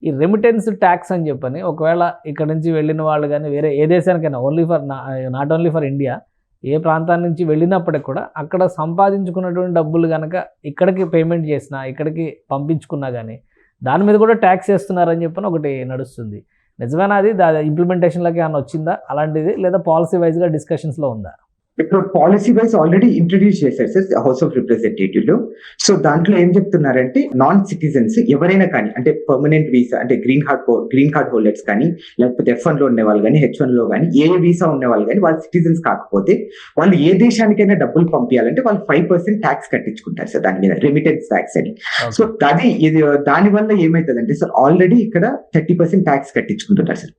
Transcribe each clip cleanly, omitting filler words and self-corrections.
ఈ remittance tax అని చెప్పని ఒకవేళ ఇక్కడ నుంచి వెళ్ళిన వాళ్ళు కానీ వేరే ఏ దేశానికైనా నాట్ ఓన్లీ ఫర్ ఇండియా, ఏ ప్రాంతాల నుంచి వెళ్ళినప్పటికి కూడా అక్కడ సంపాదించుకున్నటువంటి డబ్బులు కనుక ఇక్కడికి పేమెంట్ చేసినా, ఇక్కడికి పంపించుకున్నా కానీ దాని మీద కూడా ట్యాక్స్ వేస్తున్నారని చెప్పని ఒకటి నడుస్తుంది. నిజమేనా అది? ఇంప్లిమెంటేషన్లోకి ఏమైనా వచ్చిందా అలాంటిది, లేదా పాలసీ వైజ్గా డిస్కషన్స్లో ఉందా? ఇప్పుడు పాలసీ వైజ్ ఆల్రెడీ ఇంట్రడ్యూస్ చేశారు సార్ హౌస్ ఆఫ్ రిప్రజెంటేటివ్ లో. సో దాంట్లో ఏం చెప్తున్నారంటే నాన్ సిటిజన్స్ ఎవరైనా కానీ, అంటే పర్మనెంట్ వీసా అంటే గ్రీన్ కార్డ్ హోల్డర్స్ కానీ, లేకపోతే F1 లో ఉండే వాళ్ళు కానీ, H1 లో కానీ, ఏ వీసా ఉండే వాళ్ళు కానీ, వాళ్ళు సిటిజన్స్ కాకపోతే వాళ్ళు ఏ దేశానికైనా డబ్బులు పంపించాలంటే వాళ్ళు 5% ట్యాక్స్ కట్టించుకుంటారు సార్ దాని మీద, రెమిటెన్స్ ట్యాక్స్ అని. సో దాని వల్ల ఏమైతుందంటే సార్ ఆల్రెడీ ఇక్కడ 30% ట్యాక్స్ కట్టించుకుంటున్నారు సార్.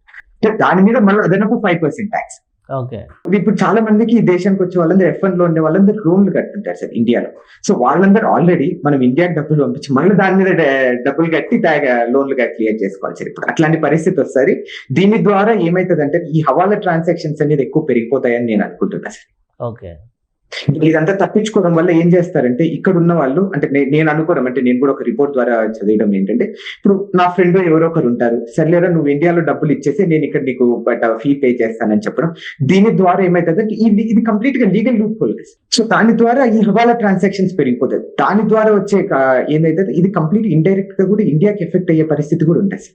దాని మీద మళ్ళీ అదనపు 5% ట్యాక్స్. ఓకే. ఇప్పుడు చాలా మందికి ఈ దేశానికి వచ్చే వాళ్ళందరూ F1 లో ఉండే వాళ్ళందరూ లోన్లు కట్టుంటారు సార్ ఇండియాలో. సో వాళ్ళందరూ ఆల్రెడీ మనం ఇండియాకి డబ్బులు పంపించి మళ్ళీ దాని మీద డబ్బులు కట్టి లోన్లు క్లియర్ చేసుకోవాలి సార్. ఇప్పుడు అట్లాంటి పరిస్థితి వస్తుంది. దీని ద్వారా ఏమైతుందంటే ఈ హవాలా ట్రాన్సాక్షన్స్ అనేది ఎక్కువ పెరిగిపోతాయని నేను అనుకుంటున్నా సార్. ఓకే. ఇదంతా తప్పించుకోవడం వల్ల ఏం చేస్తారంటే ఇక్కడ ఉన్న వాళ్ళు, అంటే నేను అనుకోవడం, అంటే నేను కూడా ఒక రిపోర్ట్ ద్వారా చదివడం ఏంటంటే, ఇప్పుడు నా ఫ్రెండ్ ఎవరో ఒకరు ఉంటారు, సర్లేరా నువ్వు ఇండియాలో డబ్బులు ఇచ్చేసి నేను ఇక్కడ నీకు ఫీ పే చేస్తానని చెప్పడం. దీని ద్వారా ఏమైతుందంటే ఇది కంప్లీట్ గా లీగల్ లూప్ హోల్. సో దాని ద్వారా ఈ హవాలా ట్రాన్సాక్షన్స్ పెరిగిపోతుంది. దాని ద్వారా వచ్చే ఏదైతే ఇది కంప్లీట్ ఇండైరెక్ట్ గా కూడా ఇండియాకి ఎఫెక్ట్ అయ్యే పరిస్థితి కూడా ఉంటుంది.